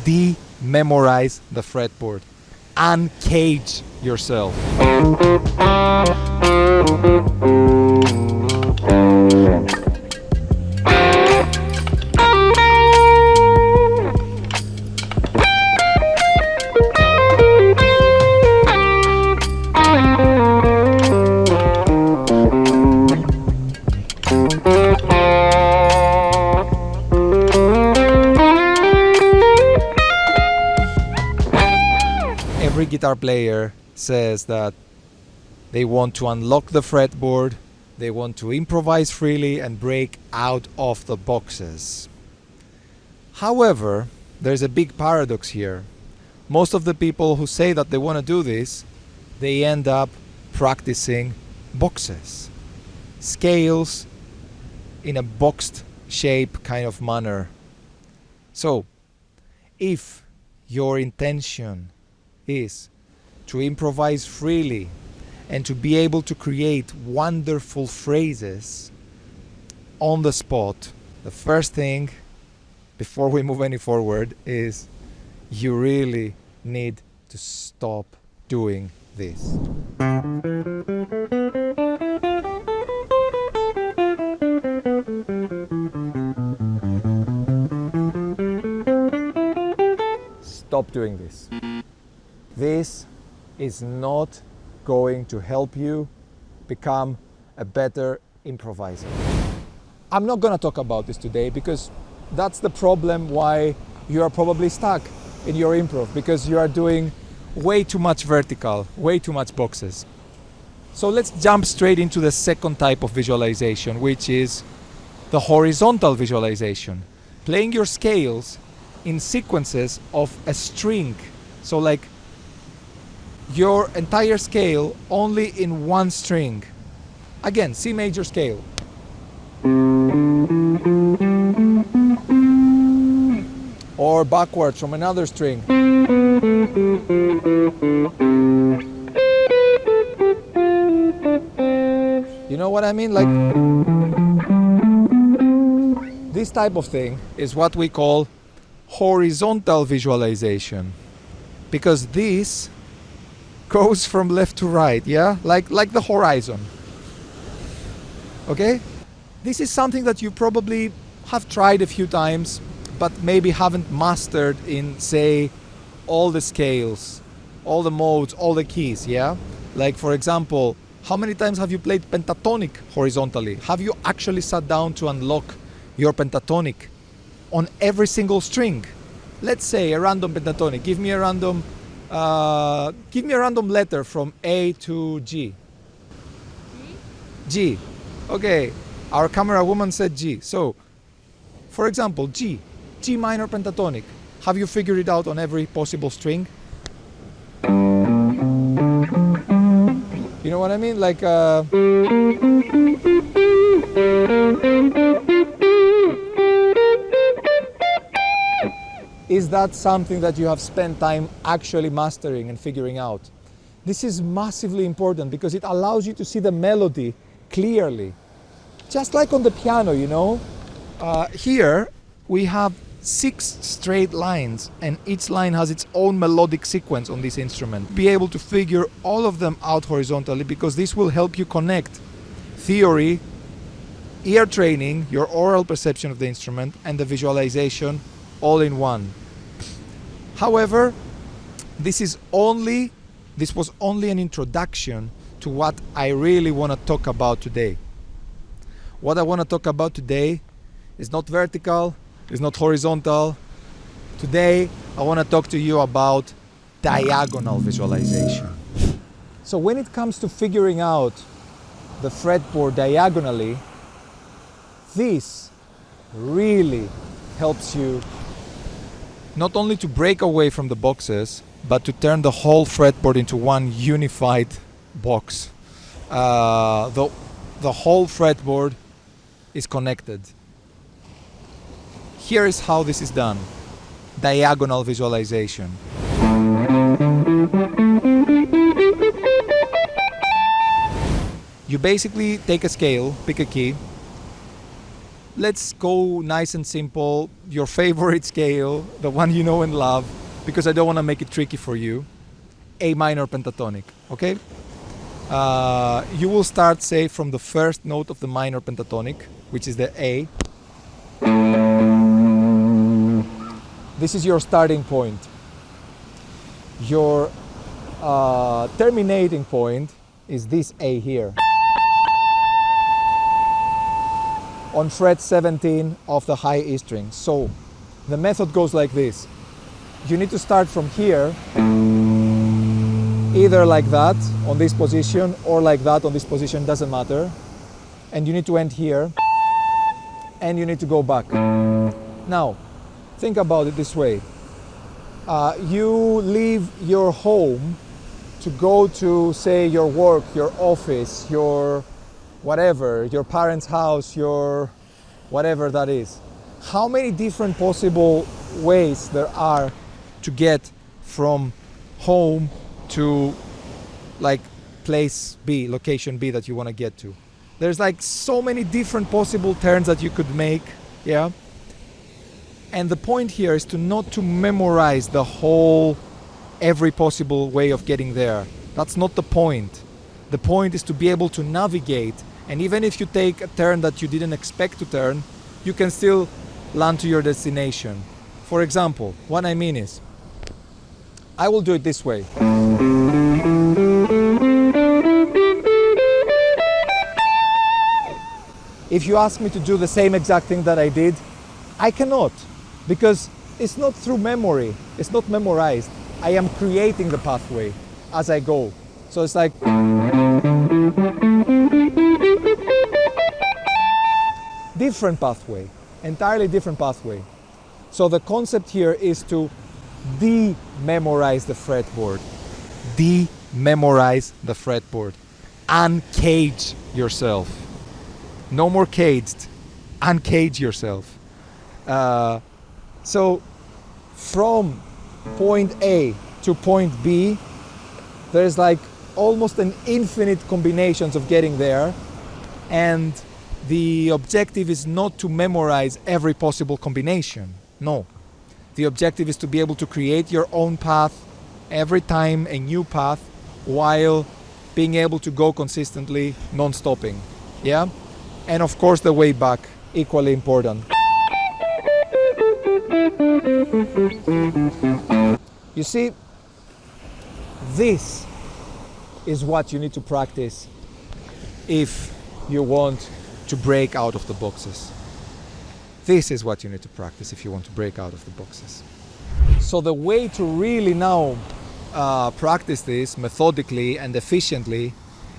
de-memorize the fretboard. Uncage yourself. Every guitar player says that they want to unlock the fretboard, they want to improvise freely and break out of the boxes. However, there's a big paradox here. Most of the people who say that they want to do this, they end up practicing boxes, scales in a boxed shape kind of manner. So, if your intention is to improvise freely and to be able to create wonderful phrases on the spot, the first thing before we move any forward is you really need to stop doing this. Stop doing this. This is not going to help you become a better improviser. I'm not going to talk about this today because that's the problem why you are probably stuck in your improv, because you are doing way too much vertical, way too much boxes. So let's jump straight into the second type of visualization, which is the horizontal visualization. Playing your scales in sequences of a string. So like your entire scale only in one string. Again, C major scale. Or backwards from another string. You know what I mean? Like this type of thing is what we call horizontal visualization, because this goes from left to right, yeah? Like the horizon. Okay? This is something that you probably have tried a few times, but maybe haven't mastered in, say, all the scales, all the modes, all the keys, yeah? Like, for example, how many times have you played pentatonic horizontally? Have you actually sat down to unlock your pentatonic on every single string? Let's say a random pentatonic. Give me a random letter from A to G. G. Okay. Our camera woman said G. So, for example, G minor pentatonic. Have you figured it out on every possible string? You know what I mean? Like is that something that you have spent time actually mastering and figuring out? This is massively important because it allows you to see the melody clearly. Just like on the piano, you know? Here we have 6 straight lines, and each line has its own melodic sequence on this instrument. Be able to figure all of them out horizontally, because this will help you connect theory, ear training, your oral perception of the instrument, and the visualization all in one. However, this was only an introduction to what I really want to talk about today. What I want to talk about today is not vertical, is not horizontal. Today, I want to talk to you about diagonal visualization. So when it comes to figuring out the fretboard diagonally, this really helps you not only to break away from the boxes, but to turn the whole fretboard into one unified box. The whole fretboard is connected. Here is how this is done. Diagonal visualization. You basically take a scale, pick a key, let's go nice and simple. Your favorite scale, the one you know and love, because I don't want to make it tricky for you. A minor pentatonic, okay? You will start, say, from the first note of the minor pentatonic, which is the A. This is your starting point. Your terminating point is this A here, on fret 17 of the high E string. So the method goes like this. You need to start from here, either like that on this position or like that on this position, doesn't matter. And you need to end here, and you need to go back. Now, think about it this way. You leave your home to go to, say, your work, your office, your whatever, your parents' house, your whatever that is. How many different possible ways there are to get from home to like place B, location B that you want to get to? There's like so many different possible turns that you could make, yeah? And the point here is not to memorize the whole, every possible way of getting there. That's not the point. The point is to be able to navigate, and even if you take a turn that you didn't expect to turn, you can still land to your destination. For example, what I mean is, I will do it this way. If you ask me to do the same exact thing that I did, I cannot, because it's not through memory, it's not memorized. I am creating the pathway as I go. So it's like, different pathway, entirely different pathway. So the concept here is to de-memorize the fretboard. De-memorize the fretboard. Uncage yourself. No more caged. Uncage yourself. So from point A to point B, there's like almost an infinite combinations of getting there, and the objective is not to memorize every possible combination. No. The objective is to be able to create your own path every time, a new path, while being able to go consistently, non-stopping. Yeah? And of course the way back, equally important. You see, this is what you need to practice if you want to break out of the boxes. This is what you need to practice if you want to break out of the boxes. So the way to really now practice this methodically and efficiently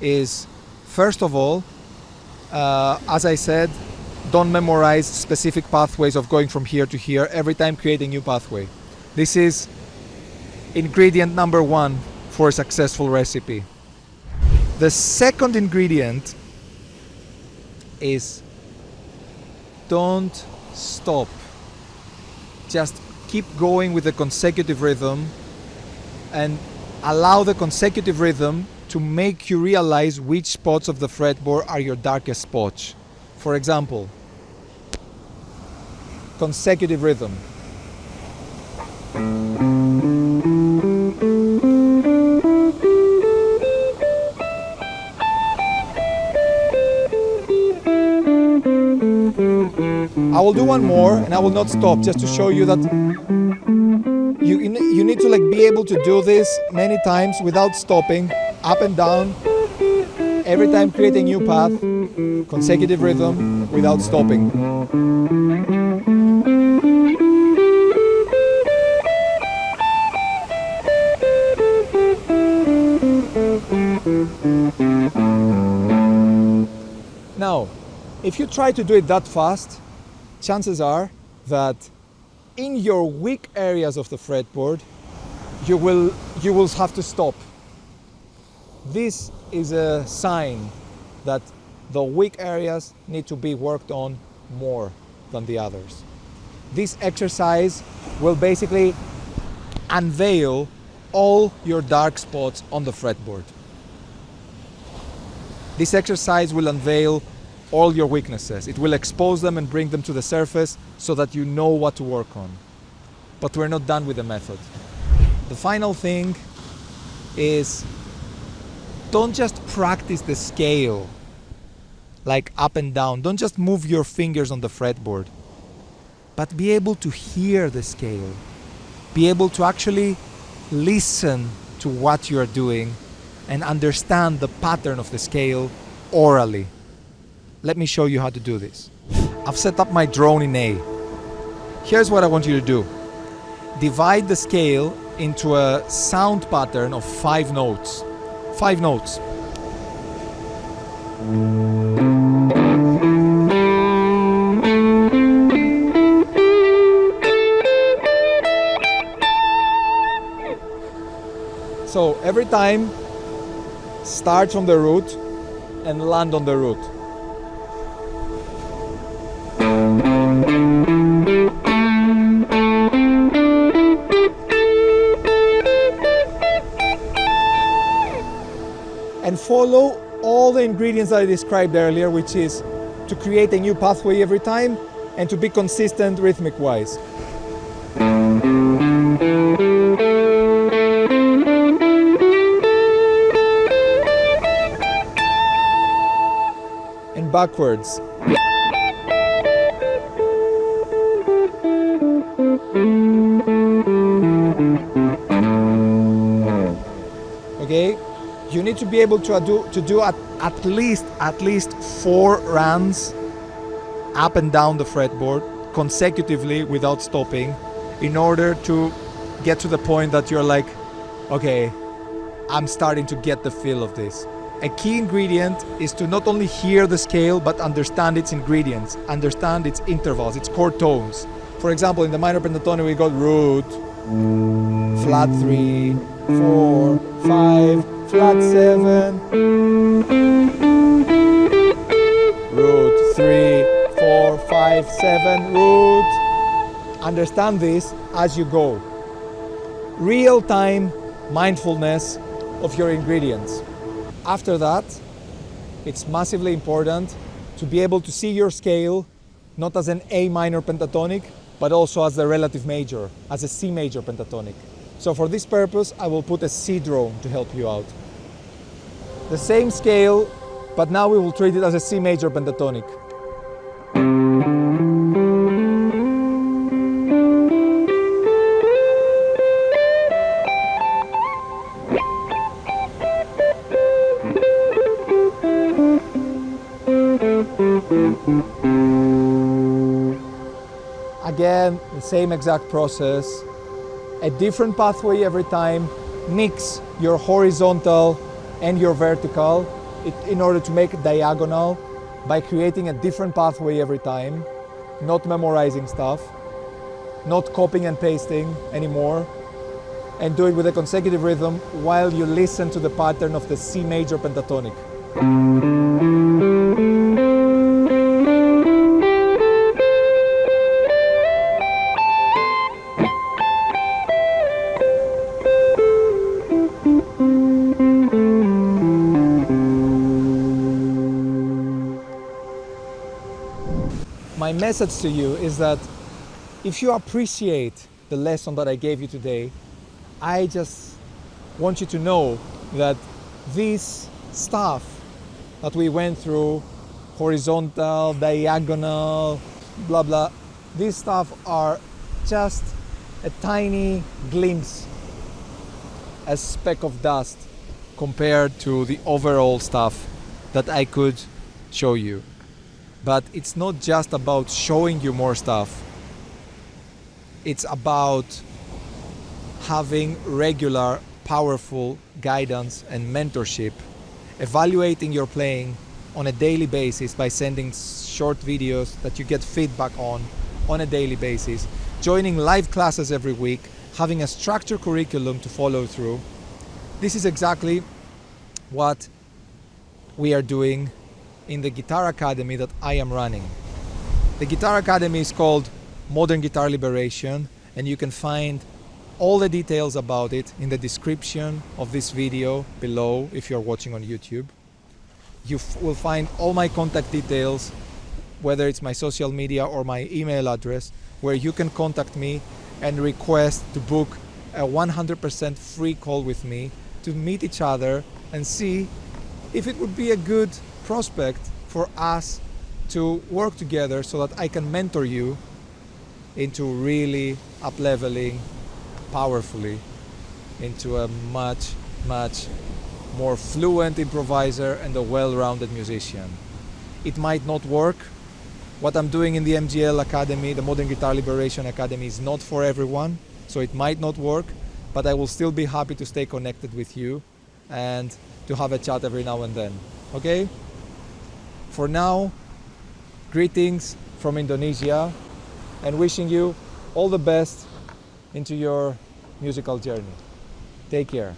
is, first of all, as I said, don't memorize specific pathways of going from here to here. Every time create a new pathway. This is ingredient number one for a successful recipe. The second ingredient is don't stop. Just keep going with the consecutive rhythm and allow the consecutive rhythm to make you realize which spots of the fretboard are your darkest spots. For example, consecutive rhythm. I will do one more and I will not stop, just to show you that you need to like be able to do this many times without stopping, up and down, every time create a new path, consecutive rhythm without stopping. Now, if you try to do it that fast, chances are that in your weak areas of the fretboard, you will have to stop. This is a sign that the weak areas need to be worked on more than the others. This exercise will basically unveil all your dark spots on the fretboard. This exercise will unveil all your weaknesses. It will expose them and bring them to the surface so that you know what to work on. But we're not done with the method. The final thing is, don't just practice the scale like up and down. Don't just move your fingers on the fretboard, but be able to hear the scale. Be able to actually listen to what you are doing and understand the pattern of the scale orally. Let me show you how to do this. I've set up my drone in A. Here's what I want you to do. Divide the scale into a sound pattern of 5 notes. 5 notes. So every time, start from the root and land on the root. And follow all the ingredients that I described earlier, which is to create a new pathway every time and to be consistent rhythmic-wise. And backwards. Okay? You need to be able to do at least 4 runs up and down the fretboard consecutively without stopping, in order to get to the point that you're like, okay, I'm starting to get the feel of this. A key ingredient is to not only hear the scale, but understand its ingredients, understand its intervals, its chord tones. For example, in the minor pentatonic we got root, flat 3, 4, 5, flat 7, root 3, 4, 5, 7, root. Understand this as you go. Real-time mindfulness of your ingredients. After that, it's massively important to be able to see your scale not as an A minor pentatonic, but also as the relative major, as a C major pentatonic. So for this purpose, I will put a C drone to help you out. The same scale, but now we will treat it as a C major pentatonic. Again, the same exact process. A different pathway every time. Mix your horizontal and your vertical in order to make it diagonal by creating a different pathway every time. Not memorizing stuff, not copying and pasting anymore, and do it with a consecutive rhythm while you listen to the pattern of the C major pentatonic. My message to you is that if you appreciate the lesson that I gave you today, I just want you to know that this stuff that we went through, horizontal, diagonal, blah blah, these stuff are just a tiny glimpse, a speck of dust compared to the overall stuff that I could show you. But it's not just about showing you more stuff. It's about having regular, powerful guidance and mentorship, evaluating your playing on a daily basis by sending short videos that you get feedback on a daily basis, joining live classes every week, having a structured curriculum to follow through. This is exactly what we are doing in the Guitar Academy that I am running. The Guitar Academy is called Modern Guitar Liberation, and you can find all the details about it in the description of this video below if you're watching on YouTube. You will find all my contact details, whether it's my social media or my email address, where you can contact me and request to book a 100% free call with me to meet each other and see if it would be a good prospect for us to work together so that I can mentor you into really up-leveling powerfully into a much more fluent improviser and a well-rounded musician. It might not work. What I'm doing in the MGL Academy, the Modern Guitar Liberation Academy, is not for everyone, so it might not work, but I will still be happy to stay connected with you and to have a chat every now and then, okay? For now, greetings from Indonesia and wishing you all the best into your musical journey. Take care.